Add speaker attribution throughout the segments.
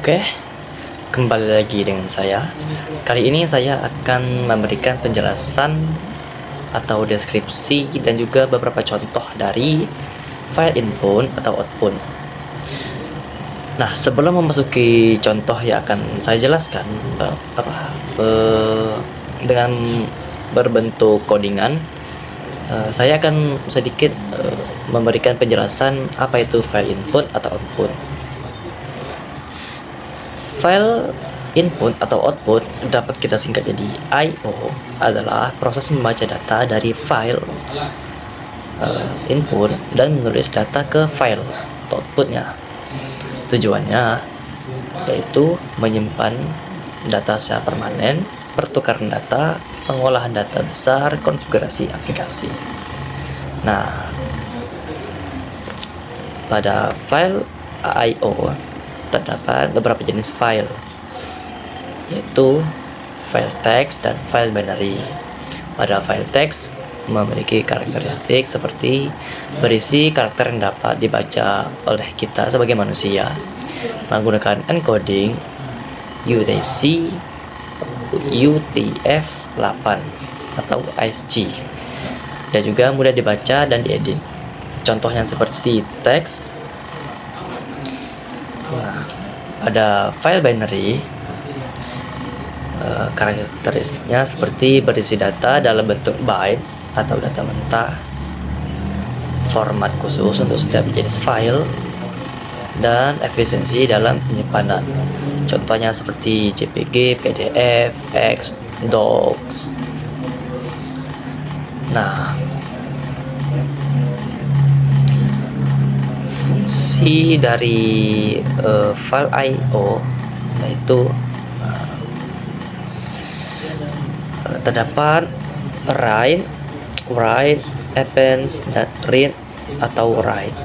Speaker 1: Oke, kembali lagi dengan saya. Kali ini saya akan memberikan penjelasan atau deskripsi dan juga beberapa contoh dari file input atau output. Nah, sebelum memasuki contoh yang akan saya jelaskan, dengan berbentuk codingan, saya akan sedikit memberikan penjelasan apa itu file input atau output. File input atau output dapat kita singkat jadi I/O adalah proses membaca data dari file input dan menulis data ke file atau outputnya. Tujuannya yaitu menyimpan data secara permanen, pertukaran data, pengolahan data besar, konfigurasi aplikasi. Nah, pada file I/O terdapat beberapa jenis file, yaitu file text dan file binary. Pada file text memiliki karakteristik seperti berisi karakter yang dapat dibaca oleh kita sebagai manusia menggunakan encoding UTC UTF-8 atau ASCII, dan juga mudah dibaca dan diedit. Contohnya seperti teks. Nah, pada file binary karakteristiknya seperti berisi data dalam bentuk byte atau data mentah, format khusus untuk setiap jenis file, dan efisiensi dalam penyimpanan. Contohnya seperti JPG, PDF, X, Docs. Nah, fungsi dari file I/O yaitu terdapat write, append, dan read atau write.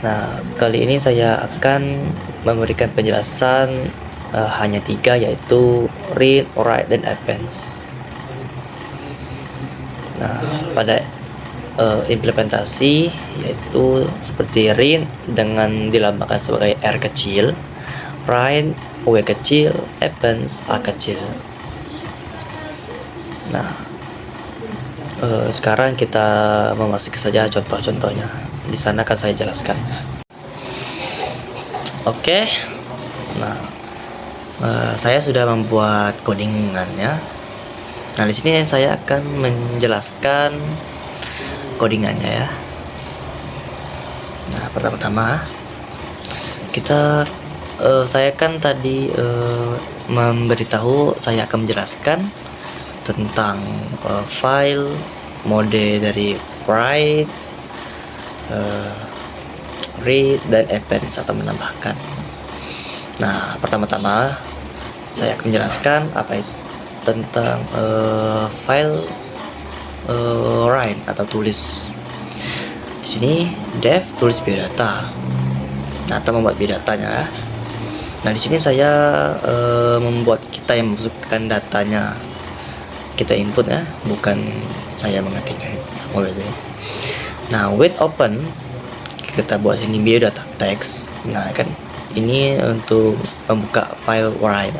Speaker 1: Nah, kali ini saya akan memberikan penjelasan hanya 3, yaitu read, write, dan append. Nah, pada implementasi yaitu seperti read dengan dilambangkan sebagai R kecil, write W kecil, append A kecil. Nah, sekarang kita memasuki saja contoh-contohnya. Di sana akan saya jelaskan. Oke. Nah, saya sudah membuat codingannya. Nah, di sini saya akan menjelaskan codingannya ya. Nah, pertama-tama saya kan tadi memberitahu saya akan menjelaskan tentang file, mode dari write, read, dan append atau menambahkan. Nah, pertama-tama saya akan menjelaskan apa itu tentang file write atau tulis. Di sini dev tulis biodata, atau membuat biodatanya. Nah, di sini saya membuat kita yang memasukkan datanya, kita input ya, bukan saya mengetiknya sama biasanya. Nah, with open kita buat ini biodata text. Nah, kan ini untuk membuka file write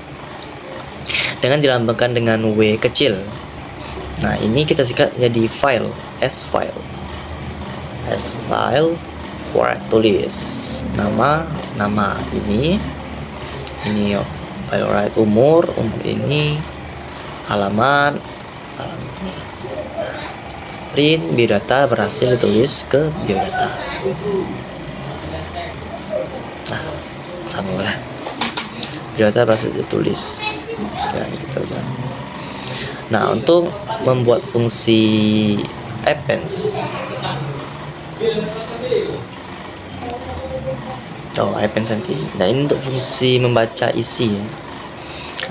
Speaker 1: dengan dilambangkan dengan W kecil. Nah, ini kita singkat jadi file, S file write tulis nama ini file write umur ini, halaman ini. Print biodata berhasil ditulis ke biodata. Nah, sama lah. Biodata berhasil ditulis. Ya, gitu aja. Nah, untuk membuat fungsi append. Append nanti. Nah, ini untuk fungsi membaca isi ya.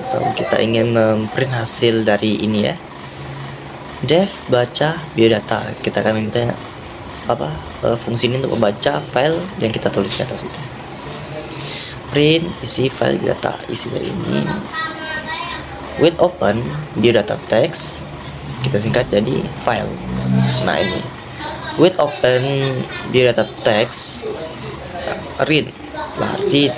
Speaker 1: Atau kita ingin memprint hasil dari ini ya. Dev baca biodata, kita akan minta fungsi ini untuk membaca file yang kita tulis di atas itu. Print isi file biodata, isi dari ini. With open biodata text, kita singkat jadi file. Nah, ini with open biodata text read berarti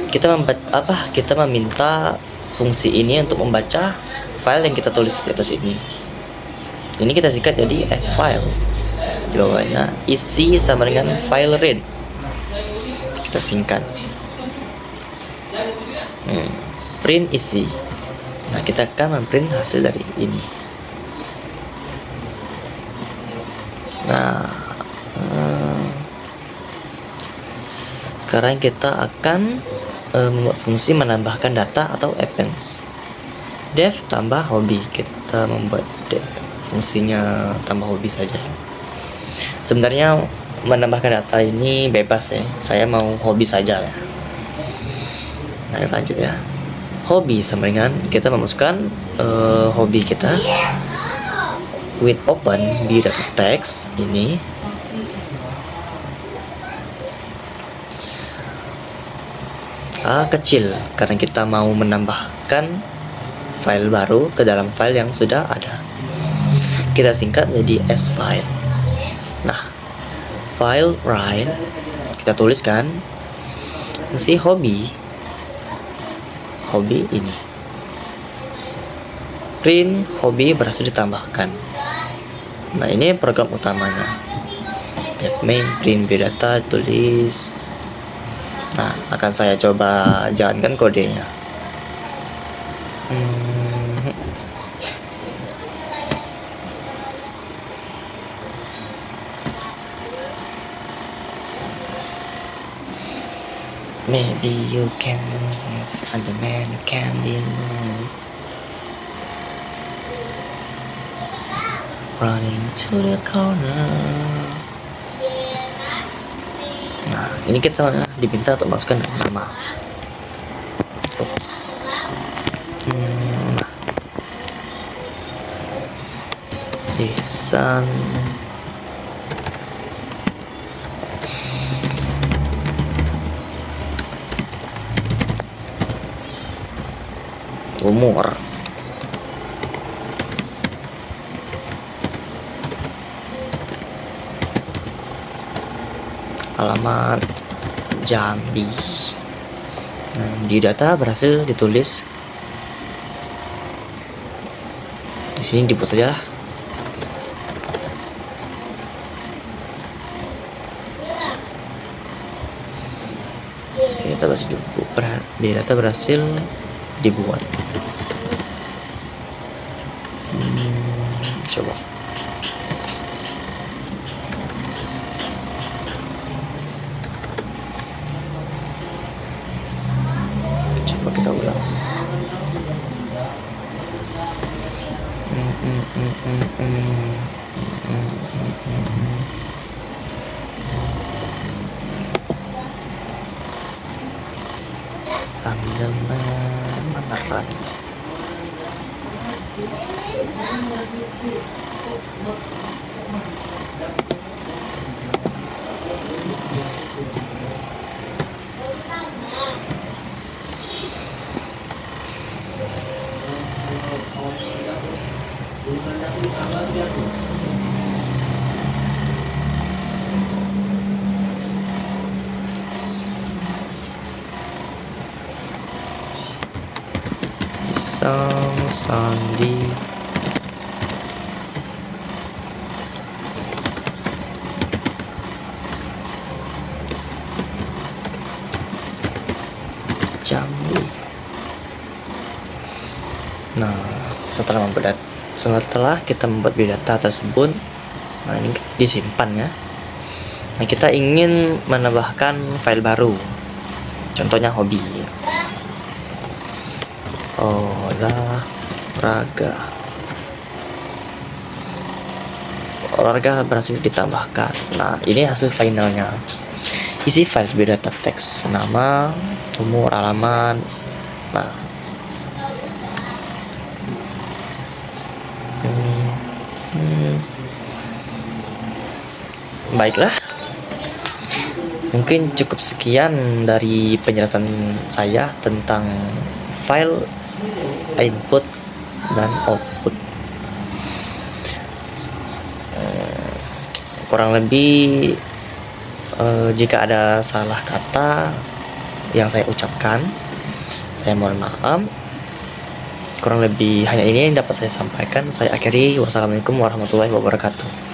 Speaker 1: kita meminta fungsi ini untuk membaca file yang kita tulis di atas ini. Ini kita singkat jadi as file. Di bawahnya isi sama dengan file read. Kita singkat. Print isi. Nah, kita akan memprint hasil dari ini. Nah, sekarang kita akan membuat fungsi menambahkan data atau appends. Dev tambah hobi. Kita membuat fungsinya tambah hobi saja. Sebenarnya menambahkan data ini bebas ya. Saya mau hobi saja ya. Nah, lanjut ya. Hobi sama dengan kita memasukkan hobi kita with open di data text ini. Kecil karena kita mau menambahkan file baru ke dalam file yang sudah ada. Kita singkat jadi as file. Nah, file write kita tuliskan si hobi ini. Print hobi berhasil ditambahkan. Nah, ini program utamanya. Dev main print biodata tulis. Nah, akan saya coba jalankan kodenya. Maybe you can move, and the man you can be moved. Running to the corner. Nah, ini kita diminta untuk masukkan nama. Terus, Jason. Umur. Alamat Jambi. Nah, di data berhasil ditulis. Di sini dibuat saja lah. Data berhasil dibuat. Coba. Coba kita ulang. Meneran. Sandi Jambi. Nah, setelah kita membuat biodata tersebut, nah ini disimpan ya. Nah, kita ingin menambahkan file baru, contohnya hobi. Olahraga berhasil ditambahkan. Nah, ini hasil finalnya. Isi file biodata teks, nama, umur, alamat. Nah, baiklah. Mungkin cukup sekian dari penjelasan saya tentang file input dan output. Kurang lebih jika ada salah kata yang saya ucapkan. Saya mohon maaf. Kurang lebih hanya ini yang dapat saya sampaikan. Saya akhiri. Wassalamualaikum warahmatullahi wabarakatuh.